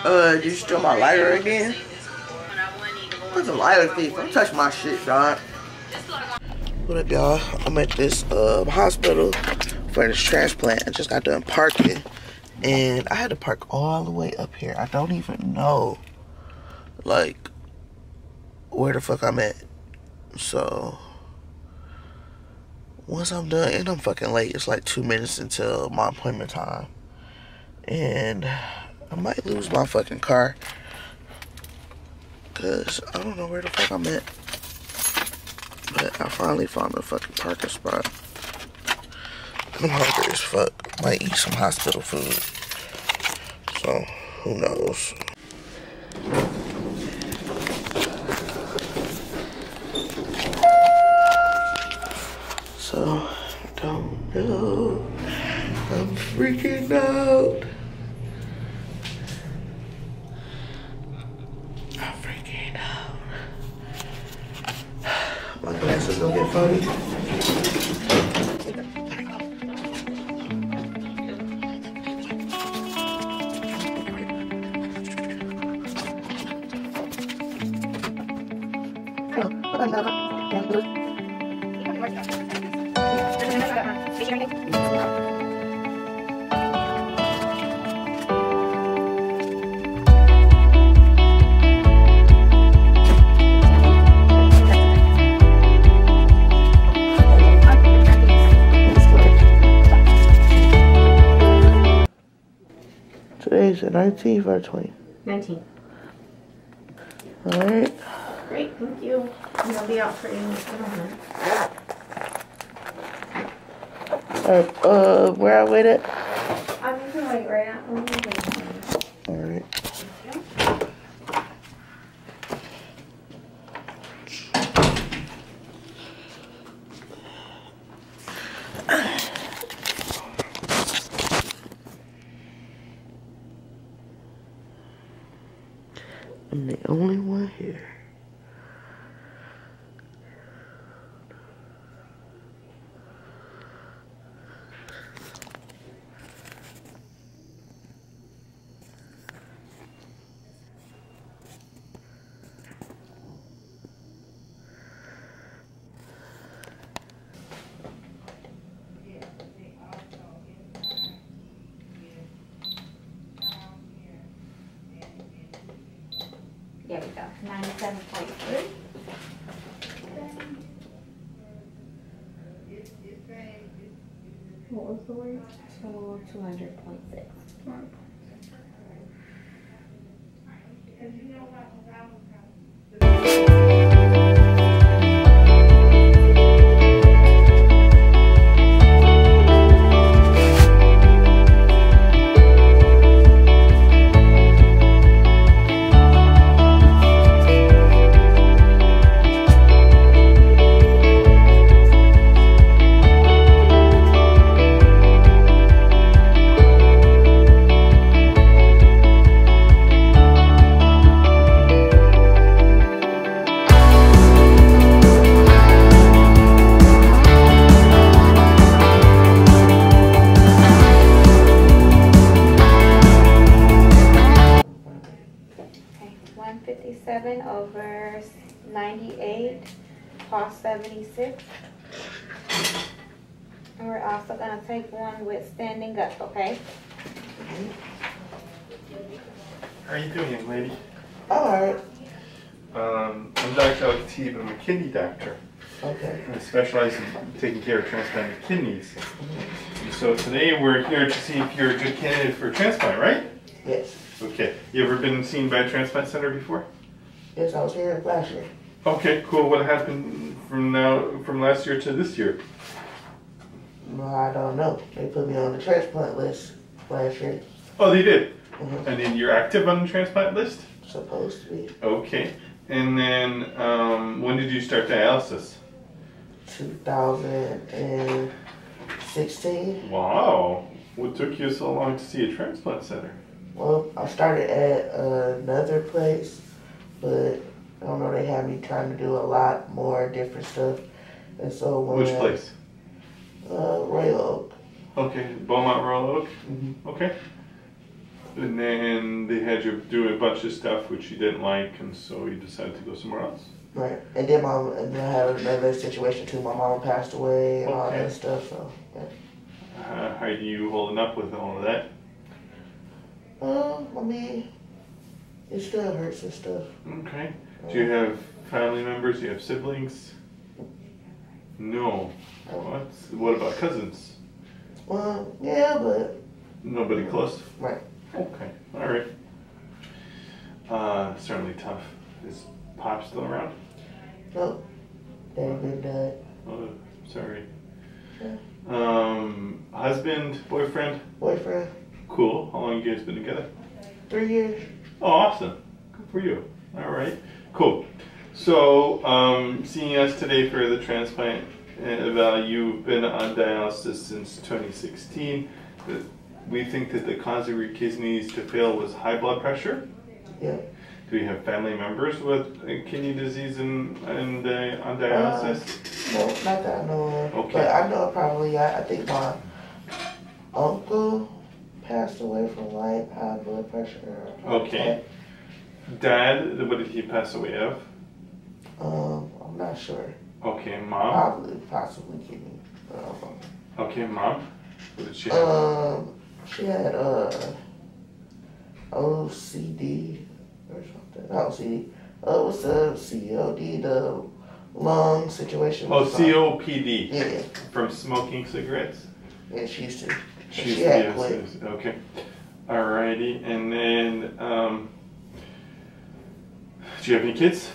Did you steal my lighter again? What's a lighter thief? Don't touch my shit, dog. What up, y'all? I'm at this hospital for this transplant. I just got done parking, and I had to park all the way up here. I don't even know, like, where the fuck I'm at. So, once I'm done, and I'm fucking late, it's like 2 minutes until my appointment time. And I might lose my fucking car, cause I don't know where the fuck I'm at. But I finally found a fucking parking spot. I'm hungry as fuck. Might eat some hospital food. So, who knows? So, don't know. I'm freaking out. My glasses gonna get funny. Today's the 19th or 20th? 19th. Alright. Great, thank you. And I'll be out for 8 minutes. Alright, where I wait at? I'm just gonna wait right now. Alright. I'm the only one here. There we go. 97.3. What was the word? So 200.6. Over 98, pause 76. And we're also going to take one with standing up, okay? How are you doing, young lady? Alright. I'm Dr. Al-Khatib, I'm a kidney doctor. Okay. I specialize in taking care of transplanted kidneys. So today we're here to see if you're a good candidate for a transplant, right? Yes. Okay. You ever been seen by a transplant center before? Yes, I was here last year. Okay, cool. What happened from last year to this year? No, I don't know. They put me on the transplant list last year. Oh, they did? Mm-hmm. And then you're active on the transplant list? Supposed to be. Okay. And then when did you start dialysis? 2016. Wow. What took you so long to see a transplant center? Well, I started at another place, but I don't know, they had me trying to do a lot more different stuff. And so when Which place? Royal Oak. Okay, Beaumont Royal Oak? Mm-hmm. Okay. And then they had you do a bunch of stuff which you didn't like, and so you decided to go somewhere else. Right. And then I had another situation too. My mom passed away and all that stuff. So yeah. How are you holding up with all of that? I mean, it still hurts and stuff. Okay. Do you have family members? Do you have siblings? No. What about cousins? Well, yeah, but nobody close? Right. Okay. All right. Certainly tough. Is Pop still around? Nope. Daddy been dead. Oh, sorry. Yeah. Husband, boyfriend? Boyfriend. Cool. How long you guys been together? 3 years. Oh, awesome. Good for you. All right. Cool. So, seeing us today for the transplant eval, you've been on dialysis since 2016. We think that the cause of your kidneys to fail was high blood pressure. Yeah. Do you have family members with kidney disease and on dialysis? No, not that I know of. Okay. But I know probably, I think my uncle passed away from high blood pressure. Okay. Dad, what did he pass away of? I'm not sure. Okay, mom? Possibly kidney. Okay, mom? What did she have? She had OCD or something. Not OCD. What's the COD? The lung situation. Oh, COPD. Yeah. From smoking cigarettes? Yeah, she used to. She had quit. Okay. Alrighty. And then, do you have any kids?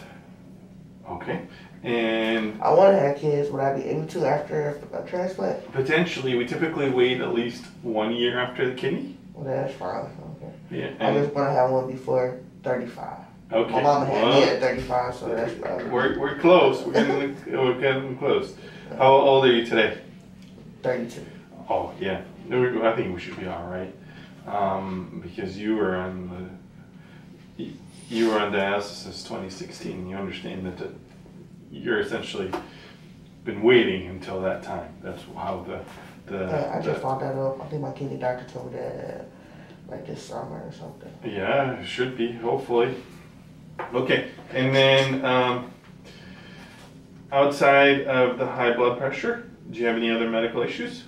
Okay. And I want to have kids. Would I be able to after a transplant? potentially, we typically wait at least 1 year after the kidney. Well, that's fine. Okay. Yeah. I just want to have one before 35. Okay. My mama had me at 35, so that's fine. We're close. We're getting close. How old are you today? 32. Oh yeah. I think we should be all right. Because you were on dialysis since 2016. You understand that you're essentially been waiting until that time. That's how I just found that out. I think my kidney doctor told me that like this summer or something. Yeah, it should be, hopefully. Okay, and then outside of the high blood pressure, do you have any other medical issues?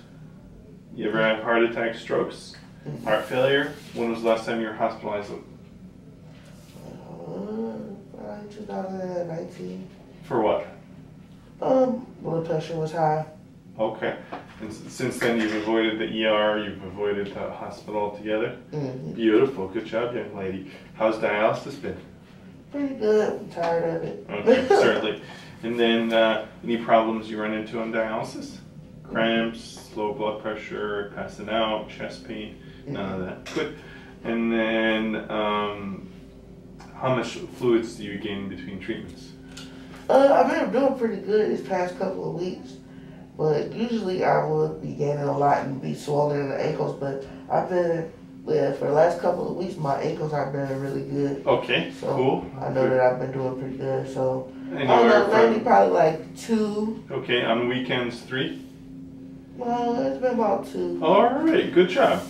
You ever have heart attacks, strokes, heart failure? When was the last time you were hospitalized? 2019. For what? Blood pressure was high. Okay. And since then you've avoided the ER, you've avoided the hospital altogether? Mm-hmm. Beautiful. Good job, young lady. How's dialysis been? Pretty good. I'm tired of it. Okay, certainly. And then any problems you run into on dialysis? Cramps, low blood pressure, passing out, chest pain, none of that. Good. And then how much fluids do you gain between treatments? I've been doing pretty good these past couple of weeks, but usually I would be gaining a lot and be swollen in the ankles, but I've been, for the last couple of weeks, my ankles have been really good. Okay, so cool. I know that I've been doing pretty good, so I Anywhere don't know, maybe probably like 2. Okay, on weekends 3? Well, it's been about 2. Alright, good job.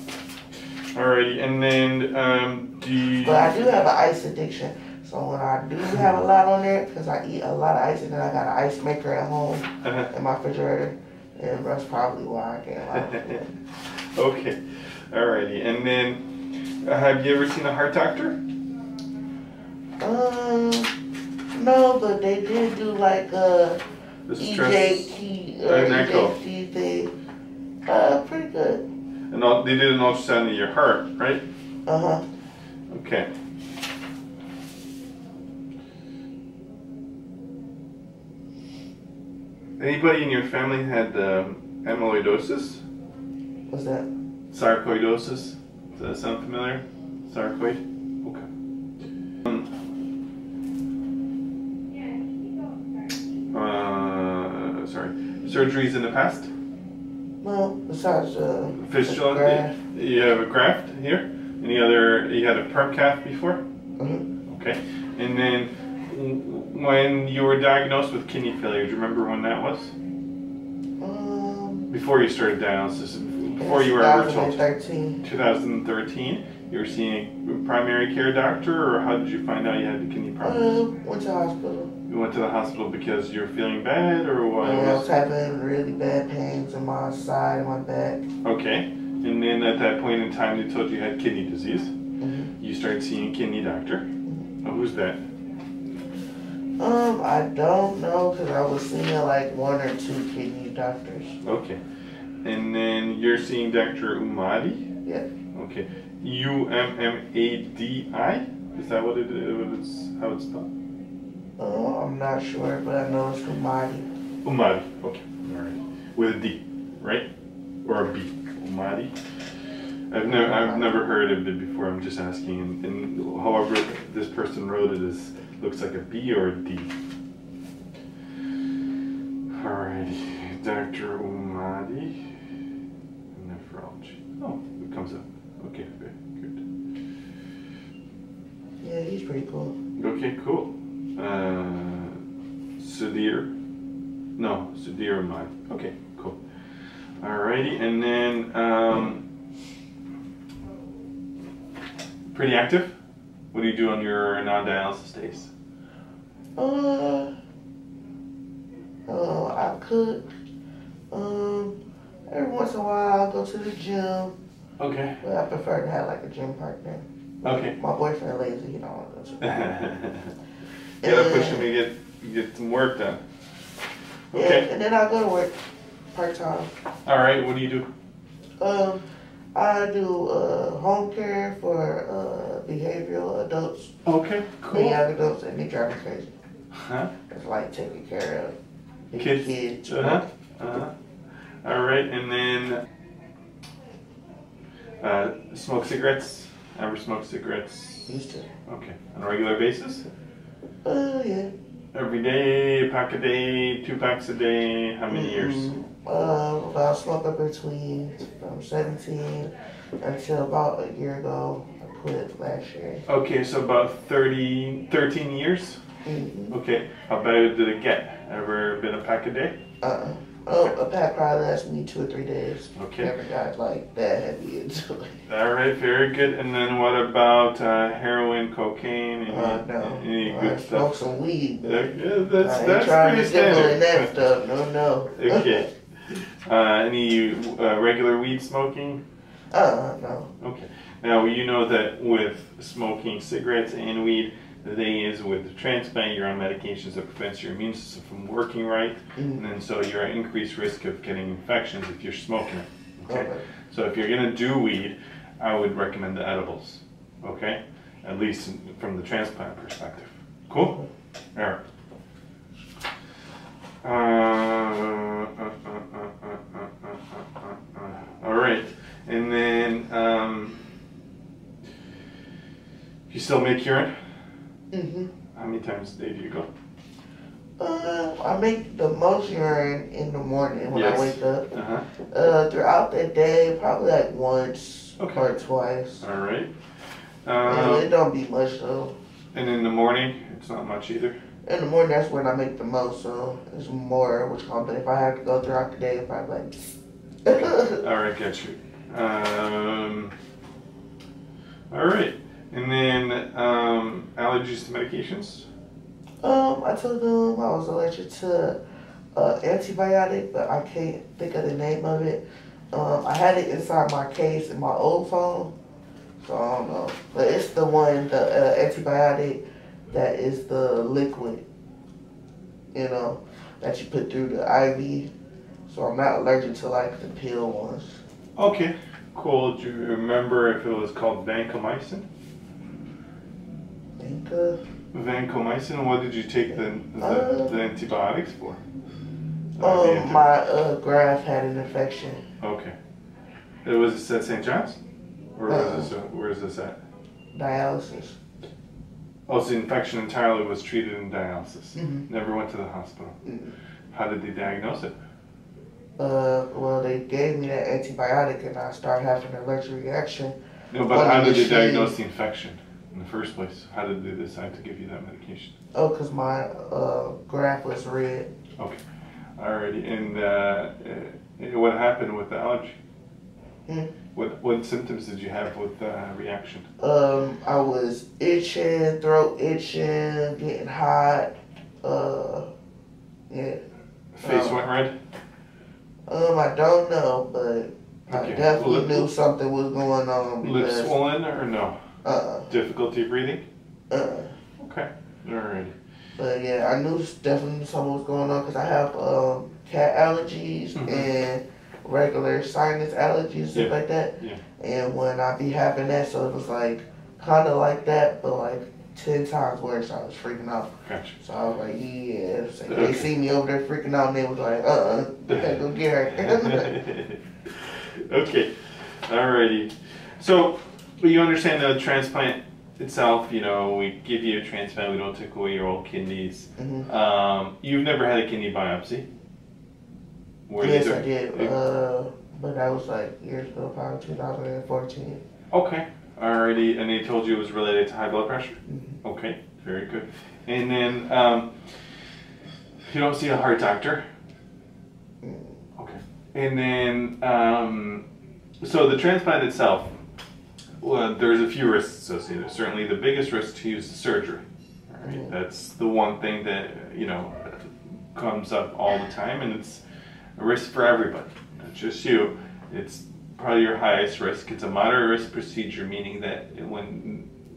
Alrighty, and then do you... But I do have an ice addiction. So when I do have a lot on there, because I eat a lot of ice, and then I got an ice maker at home in my refrigerator, and that's probably why I gain a lot of food. Okay, alrighty. And then, have you ever seen a heart doctor? No, but they did do like EJT thing. Pretty good. And they did an ultrasound of your heart, right? Uh-huh. Okay. Anybody in your family had amyloidosis? What's that? Sarcoidosis? Does that sound familiar? Sarcoid? Okay. Sorry. Surgeries in the past? Well, besides fistula? graft. You have a graft here? Any other? You had a perm calf before? Mm-hmm. Okay. And then when you were diagnosed with kidney failure, do you remember when that was? Before you started dialysis, before you were ever told? 2013. 2013. You were seeing a primary care doctor, or how did you find out you had the kidney problems? Went to the hospital. You went to the hospital because you were feeling bad, or what? I was having really bad pains in my side and my back. Okay. And then at that point in time, they told you had kidney disease. Mm-hmm. You started seeing a kidney doctor. Mm-hmm. Oh, who's that? I don't know, because I was seeing like 1 or 2 kidney doctors. Okay. And then you're seeing Dr. Umadi? Yeah. Okay. Ummadi? Is that what it is? How it's spelled? I'm not sure, but I know it's Umadi. Umadi. Okay. All right. With a D, right? Or a B. Umadi. I've never heard of it before. I'm just asking. And however this person wrote it looks like a B or a D. Alrighty. Dr. Umadi. Nephrology. Oh, it comes up. Okay, very good. Yeah, he's pretty cool. Okay, cool. Sudhir Umadi. Okay, cool. Alrighty, and then pretty active? What do you do on your non-dialysis days? I cook. Every once in a while I'll go to the gym. Okay. But I prefer to have like a gym partner. Okay. My boyfriend lazy, he don't want to go to the gym. Gotta push him to get some work done. Okay. Yeah, and then I go to work part-time. Alright, what do you do? I do home care for behavioral adults. Okay, cool. The young adults, and they drive me crazy. Huh? It's like taking care of kids. Alright, and then smoke cigarettes? Ever smoke cigarettes? Used to. Okay. On a regular basis? Yeah. Every day, a pack a day, 2 packs a day, how many years? I smoked up between 17 until about a year ago. I quit last year. Okay, so about 13 years? Mm-hmm. Okay, how bad did it get? Ever been a pack a day? A pack probably lasts me 2 or 3 days. Okay. Never got like that heavy into it. Alright, very good. And then what about heroin, cocaine, any good stuff? Smoke some weed. Yeah, that's trying pretty to dabble standard. in that stuff. No. Okay. Any regular weed smoking? No. Okay. Now, you know that with smoking cigarettes and weed, the thing is with the transplant, you're on medications that prevents your immune system from working right, and then so you're at increased risk of getting infections if you're smoking it. Okay? So if you're going to do weed, I would recommend the edibles. Okay? At least from the transplant perspective. Cool? All right. All right, and then you still make urine? Mm-hmm. How many times a day do you go? I make the most urine in the morning when I wake up. Throughout the day, probably like once or twice. All right. It don't be much though. And in the morning, it's not much either? In the morning, that's when I make the most, so it's more, but if I have to go throughout the day, probably like... All right, got you. All right. And then allergies to medications? I told them I was allergic to antibiotic, but I can't think of the name of it. I had it inside my case in my old phone, so I don't know. But it's the one, the antibiotic that is the liquid, that you put through the IV. So I'm not allergic to like the pill ones. Okay, cool. Do you remember if it was called vancomycin? Vancomycin? What did you take the antibiotics for? My graft had an infection. Okay. Was this at St. John's? Or where is this at? Dialysis. Oh, so the infection entirely was treated in dialysis. Mm-hmm. Never went to the hospital. Mm-hmm. How did they diagnose it? Well, they gave me that antibiotic and I started having an allergic reaction. No, but how did they diagnose the infection in the first place? How did they decide to give you that medication? Oh, because my graft was red. Okay. Alrighty. And what happened with the allergy? What symptoms did you have with reaction? I was itching, throat itching, getting hot. Yeah. Face went red? I don't know, but I definitely knew something was going on. Lips swollen or no? Difficulty breathing? Okay, alrighty. But yeah, I knew definitely something was going on because I have cat allergies and regular sinus allergies, stuff like that. Yeah. And when I be having that, so it was like kind of like that, but like 10 times worse. I was freaking out. Gotcha. So I was like, yeah. So they see me over there freaking out, and they was like, I gotta go get her. Okay, alrighty. So you understand the transplant itself, you know, we give you a transplant, we don't take away your old kidneys. You've never had a kidney biopsy? Yes, I did. But that was like years ago, probably 2014. Okay, alrighty. And they told you it was related to high blood pressure? Okay, very good. And then you don't see a heart doctor? Okay. And then, so the transplant itself, well, there's a few risks associated. Certainly the biggest risk to use is surgery. All right? That's the one thing that, you know, comes up all the time, and it's a risk for everybody, not just you. It's probably your highest risk. It's a moderate risk procedure, meaning that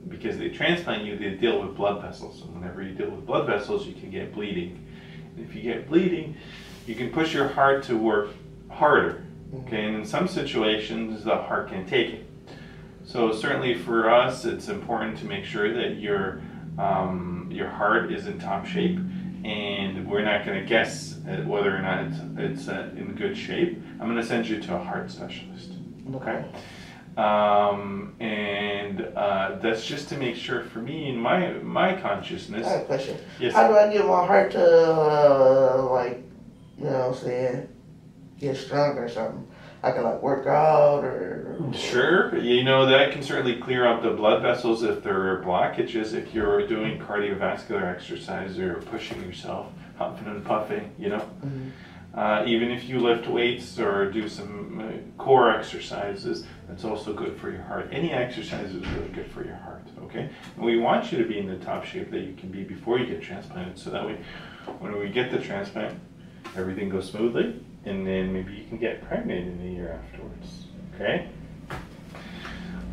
because they transplant you, they deal with blood vessels. And whenever you deal with blood vessels, you can get bleeding. And if you get bleeding, you can push your heart to work harder. Okay, and in some situations, the heart can take it. So certainly for us, it's important to make sure that your heart is in top shape, and we're not going to guess at whether or not it's in good shape. I'm going to send you to a heart specialist. Okay. And that's just to make sure for me in my consciousness. I have a question. Yes. How do I get my heart to like, you know what I'm saying, get stronger or something? I can like work out or... Sure, you know, that can certainly clear up the blood vessels if there are blockages, if you're doing cardiovascular exercise or pushing yourself, huffing and puffing, you know. Even if you lift weights or do some core exercises, that's also good for your heart. Any exercise is really good for your heart, okay? And we want you to be in the top shape that you can be before you get transplanted, so that way, when we get the transplant, everything goes smoothly, and then maybe you can get pregnant in a year afterwards, okay?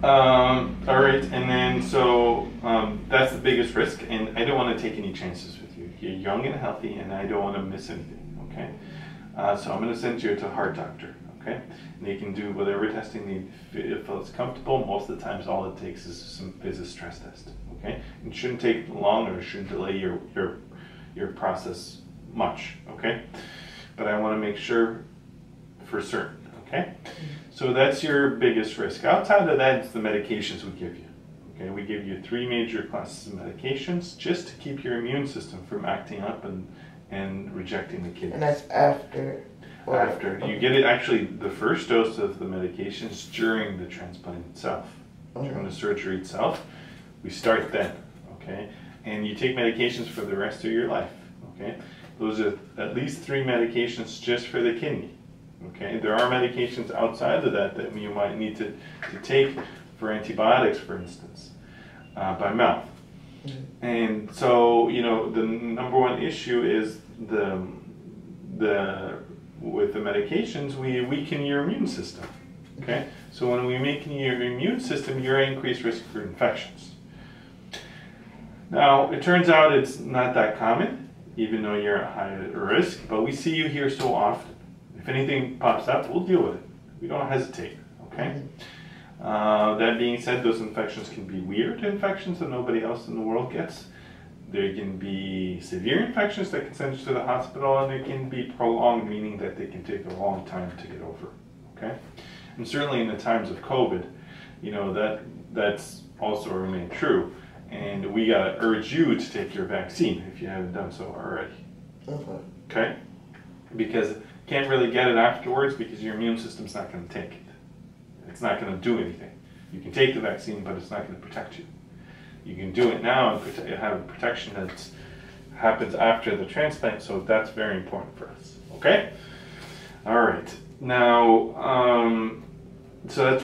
All right, and then so that's the biggest risk, and I don't want to take any chances with you. You're young and healthy, and I don't want to miss anything, okay? So I'm going to send you to a heart doctor, okay? And they can do whatever testing they feel is comfortable. Most of the times, all it takes is a stress test, okay? It shouldn't take long, or it shouldn't delay your process much, okay? But I want to make sure for certain, okay? So that's your biggest risk. Outside of that, it's the medications we give you. Okay, we give you 3 major classes of medications just to keep your immune system from acting up and rejecting the kidney. And that's after? After. You get it actually the first dose of the medications during the transplant itself. During the surgery itself. We start then, okay? And you take medications for the rest of your life, okay? Those are at least 3 medications just for the kidney. Okay, there are medications outside of that that you might need to take for antibiotics, for instance, by mouth. And so, you know, the number one issue is with the medications, we weaken your immune system. Okay, so when we weaken your immune system, you're at increased risk for infections. Now, it turns out it's not that common, even though you're at high risk, but we see you here so often. If anything pops up, we'll deal with it. We don't hesitate, okay? That being said, those infections can be weird infections that nobody else in the world gets. There can be severe infections that can send you to the hospital, and there can be prolonged, meaning that they can take a long time to get over, okay? And certainly in the times of COVID, you know, that's also remained true. And we gotta urge you to take your vaccine if you haven't done so already, okay? Because you can't really get it afterwards because your immune system's not going to take it. It's not going to do anything. You can take the vaccine, but it's not going to protect you. You can do it now and have a protection that happens after the transplant, so that's very important for us. Okay? All right. Now, So